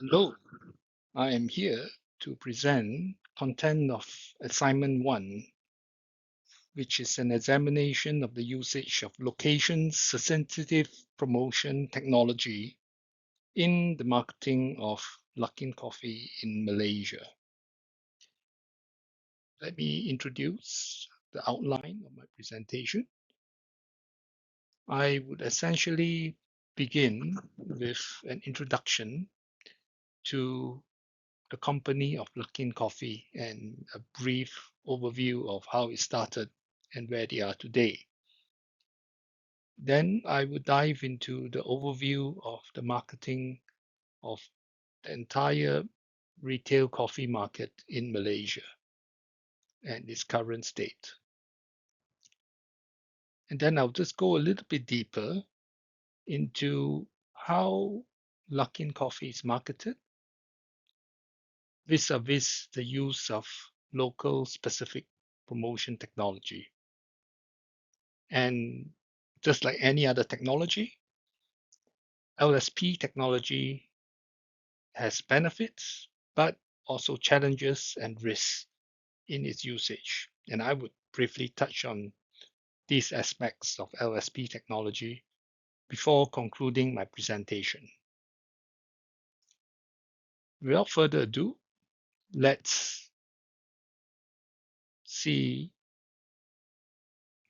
Hello, I am here to present content of assignment 1, which is an examination of the usage of location-sensitive promotion technology in the marketing of Luckin Coffee in Malaysia. Let me introduce the outline of my presentation. I would essentially begin with an introduction to the company of Luckin Coffee and a brief overview of how it started and where they are today. Then I would dive into the overview of the marketing of the entire retail coffee market in Malaysia and its current state. And then I'll just go a little bit deeper into how Luckin Coffee is marketed vis-a-vis the use of local specific promotion technology. And just like any other technology, LSP technology has benefits, but also challenges and risks in its usage. And I would briefly touch on these aspects of LSP technology before concluding my presentation. Without further ado, let's see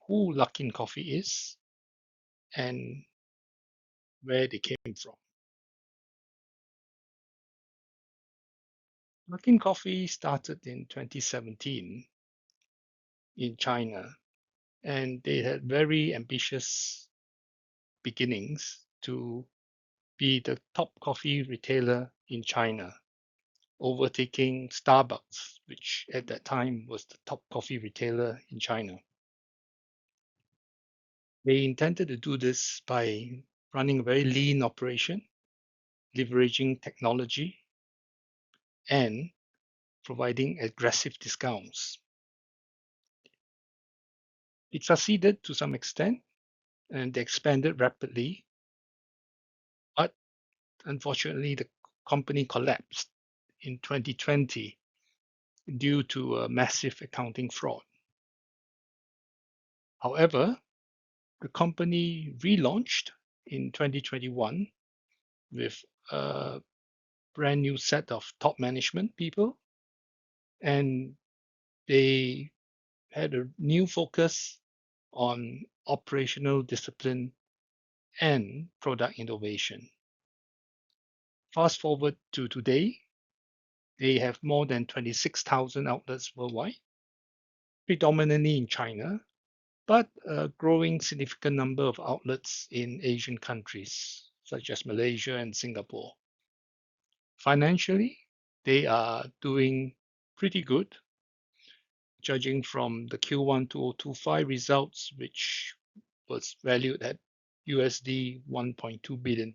who Luckin Coffee is and where they came from. Luckin Coffee started in 2017 in China, and they had very ambitious beginnings to be the top coffee retailer in China, overtaking Starbucks, which at that time was the top coffee retailer in China. They intended to do this by running a very lean operation, leveraging technology, and providing aggressive discounts. It succeeded to some extent, and they expanded rapidly, but unfortunately, the company collapsed in 2020 due to a massive accounting fraud. However, the company relaunched in 2021 with a brand new set of top management people, and they had a new focus on operational discipline and product innovation. Fast forward to today, they have more than 26,000 outlets worldwide, predominantly in China, but a growing significant number of outlets in Asian countries such as Malaysia and Singapore. Financially, they are doing pretty good, judging from the Q1 2025 results, which was valued at USD $1.2 billion.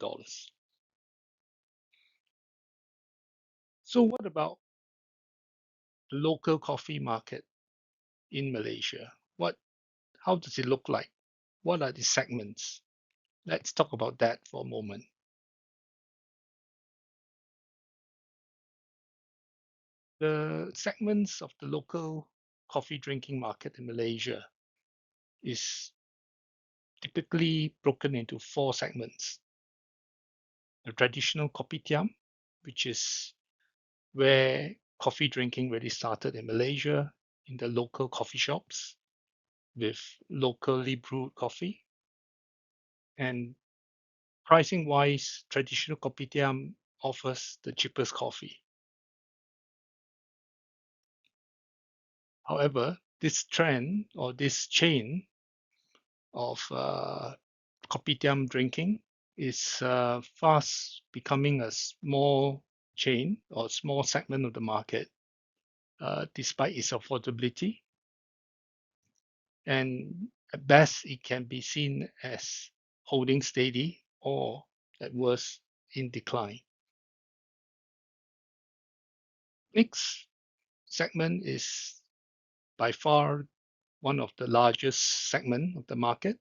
So what about the local coffee market in Malaysia? How does it look like? What are the segments? Let's talk about that for a moment. The segments of the local coffee drinking market in Malaysia is typically broken into four segments. The traditional kopitiam, which is where coffee drinking really started in Malaysia, in the local coffee shops with locally brewed coffee. And pricing wise, traditional kopitiam offers the cheapest coffee. However, this trend or this chain of kopitiam drinking is fast becoming a small chain or small segment of the market, despite its affordability. And at best, it can be seen as holding steady or at worst in decline. Next segment is by far one of the largest segment of the market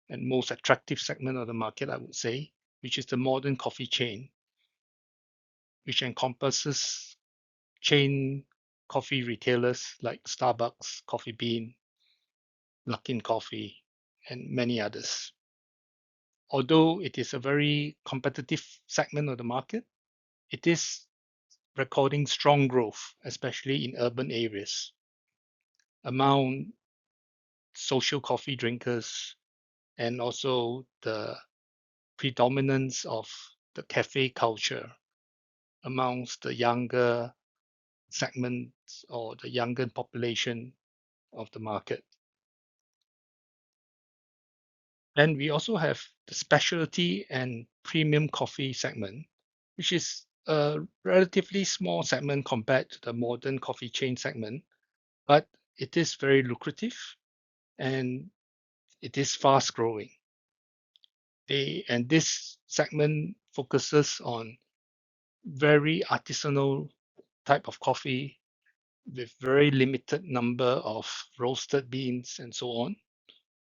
and most attractive segment of the market, I would say, which is the modern coffee chain. which encompasses chain coffee retailers like Starbucks, Coffee Bean, Luckin Coffee, and many others. Although it is a very competitive segment of the market, it is recording strong growth, especially in urban areas, among social coffee drinkers and also the predominance of the cafe culture amongst the younger segments or the younger population of the market. And we also have the specialty and premium coffee segment, which is a relatively small segment compared to the modern coffee chain segment, but it is very lucrative and it is fast growing. And this segment focuses on very artisanal type of coffee with very limited number of roasted beans and so on,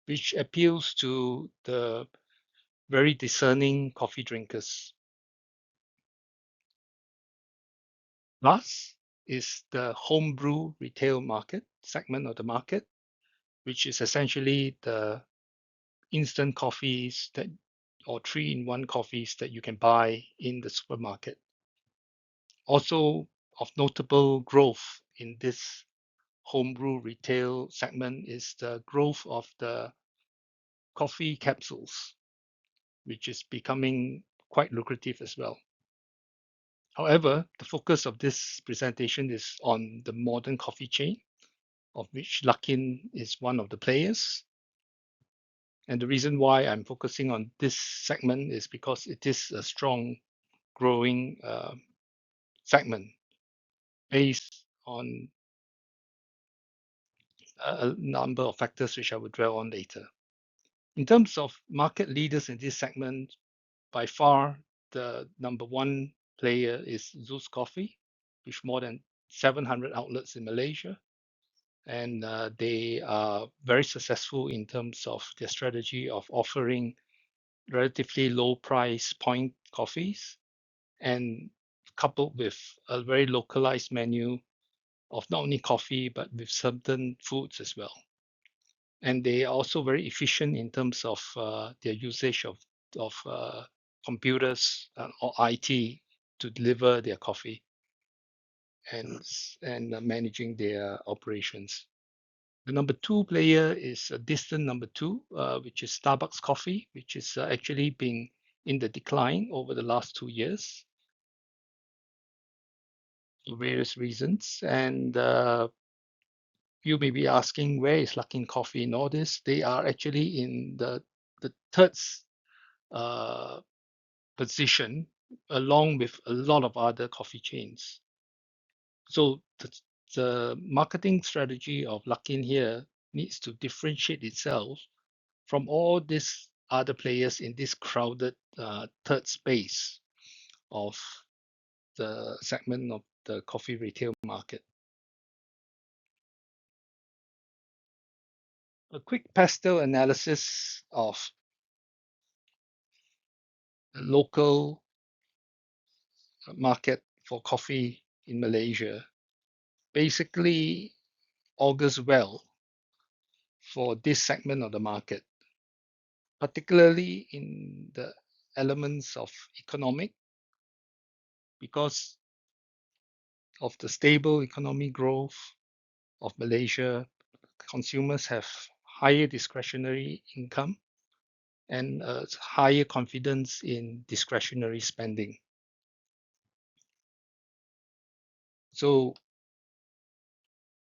which appeals to the very discerning coffee drinkers. Last is the homebrew retail market segment of the market, which is essentially the instant coffees that or three-in-one coffees that you can buy in the supermarket. Also of notable growth in this homebrew retail segment is the growth of the coffee capsules, which is becoming quite lucrative as well. However, the focus of this presentation is on the modern coffee chain, of which Luckin is one of the players. And the reason why I'm focusing on this segment is because it is a strong growing segment based on a number of factors which I will dwell on later. In terms of market leaders in this segment, by far the number one player is Zeus Coffee, with more than 700 outlets in Malaysia. And they are very successful in terms of their strategy of offering relatively low price point coffees and coupled with a very localized menu of not only coffee but with certain foods as well. And they are also very efficient in terms of their usage of computers or IT to deliver their coffee and managing their operations. The number two player is a distant number two, which is Starbucks Coffee, which is actually been in the decline over the last 2 years for various reasons. And you may be asking, where is Luckin Coffee in all this? They are actually in the third uh, position, along with a lot of other coffee chains. So the marketing strategy of Luckin here needs to differentiate itself from all these other players in this crowded third space of the segment of the coffee retail market. A quick pastel analysis of the local market for coffee in Malaysia basically augurs well for this segment of the market, particularly in the elements of economic, because of the stable economic growth of Malaysia. Consumers have higher discretionary income and higher confidence in discretionary spending. So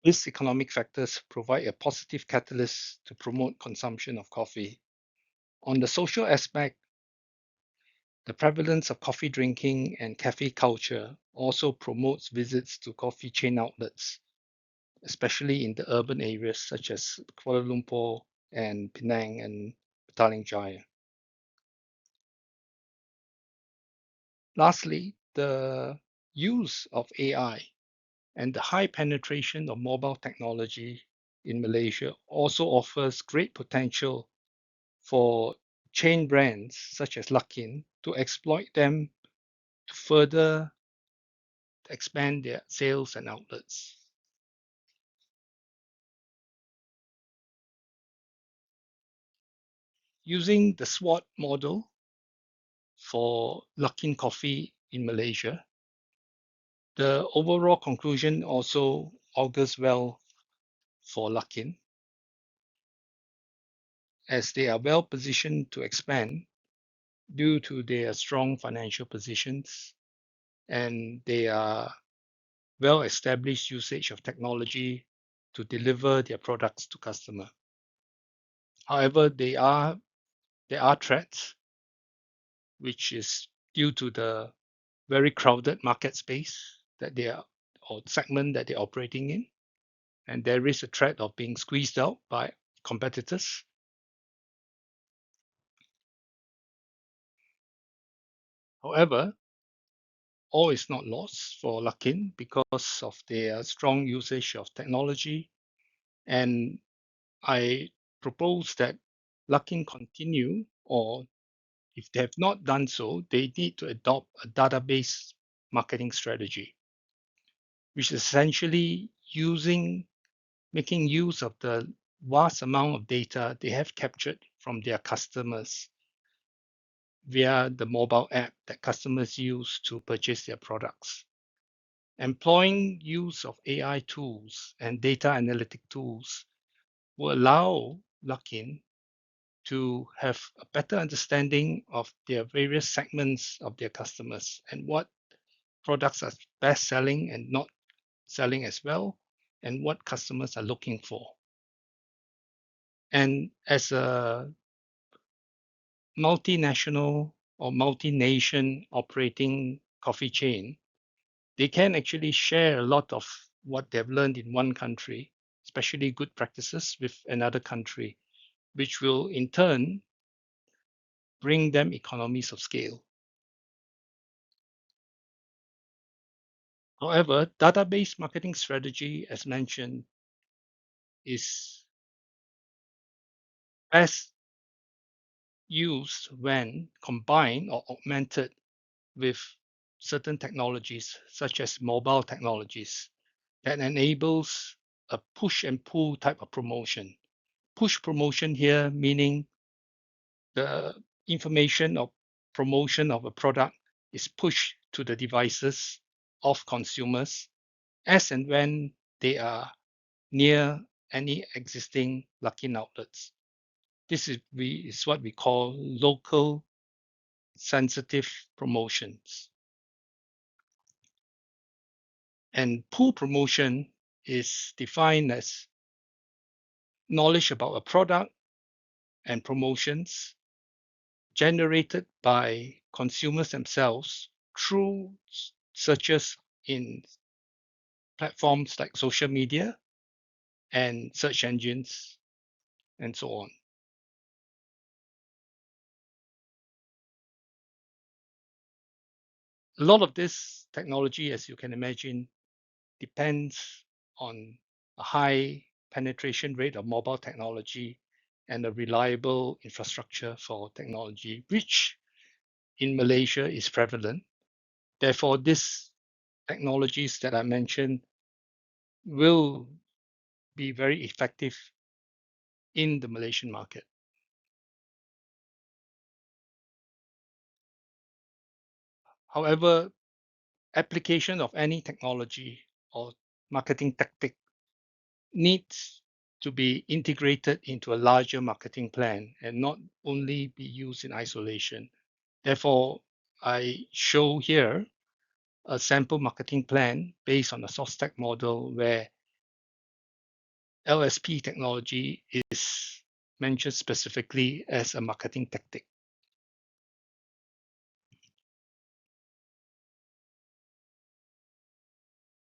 these economic factors provide a positive catalyst to promote consumption of coffee. On the social aspect, the prevalence of coffee drinking and cafe culture also promotes visits to coffee chain outlets, especially in the urban areas such as Kuala Lumpur and Penang and Petaling Jaya. Lastly, the use of AI and the high penetration of mobile technology in Malaysia also offers great potential for chain brands such as Luckin to exploit them to further expand their sales and outlets. Using the SWOT model for Luckin Coffee in Malaysia, the overall conclusion also augurs well for Luckin, as they are well positioned to expand due to their strong financial positions, and they are well established usage of technology to deliver their products to customer. However, there are threats, which is due to the very crowded market space that they are, or segment that they're operating in, and there is a threat of being squeezed out by competitors. However, all is not lost for Luckin because of their strong usage of technology, and I propose that Luckin continue, or if they have not done so, they need to adopt a database marketing strategy, which is essentially making use of the vast amount of data they have captured from their customers via the mobile app that customers use to purchase their products. Employing use of AI tools and data analytic tools will allow Luckin to have a better understanding of their various segments of their customers and what products are best selling and not selling as well, and what customers are looking for. And as a multinational or multi-nation operating coffee chain, they can actually share a lot of what they've learned in one country, especially good practices, with another country, which will in turn bring them economies of scale. However, database marketing strategy, as mentioned, is best used when combined or augmented with certain technologies, such as mobile technologies, that enables a push and pull type of promotion. Push promotion here meaning the information or promotion of a product is pushed to the devices of consumers as and when they are near any existing Luckin outlets. This is what we call local sensitive promotions. And pull promotion is defined as knowledge about a product and promotions generated by consumers themselves through searches in platforms like social media and search engines and so on. A lot of this technology, as you can imagine, depends on a high penetration rate of mobile technology and a reliable infrastructure for technology, which in Malaysia is prevalent. Therefore, these technologies that I mentioned will be very effective in the Malaysian market. However, application of any technology or marketing tactic needs to be integrated into a larger marketing plan and not only be used in isolation. Therefore, I show here a sample marketing plan based on a source stack model where LSP technology is mentioned specifically as a marketing tactic.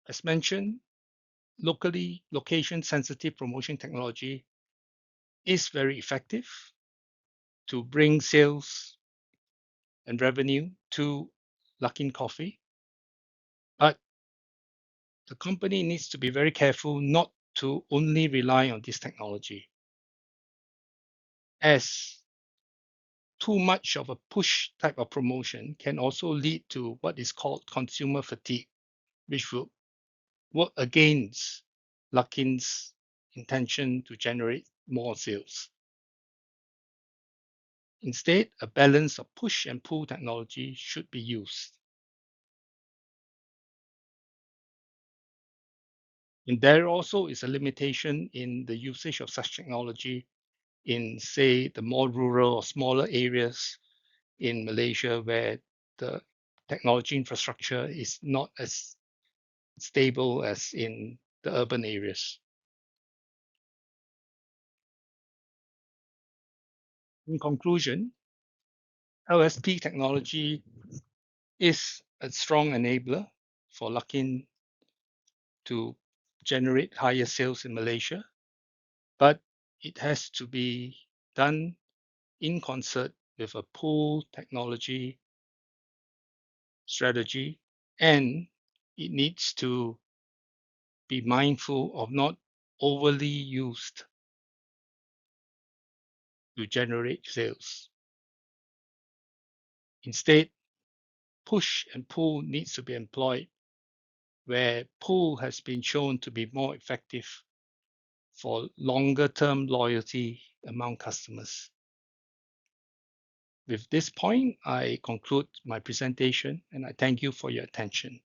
As mentioned, location sensitive promotion technology is very effective to bring sales and revenue to Luckin Coffee, but the company needs to be very careful not to only rely on this technology, as too much of a push type of promotion can also lead to what is called consumer fatigue, which will work against Luckin's intention to generate more sales. Instead, a balance of push and pull technology should be used. And there also is a limitation in the usage of such technology in, say, the more rural or smaller areas in Malaysia where the technology infrastructure is not as stable as in the urban areas. In conclusion, LSP technology is a strong enabler for Luckin to generate higher sales in Malaysia, but it has to be done in concert with a pull technology strategy, and it needs to be mindful of not overly used to generate sales. Instead, push and pull needs to be employed where pull has been shown to be more effective for longer term loyalty among customers. With this point, I conclude my presentation and I thank you for your attention.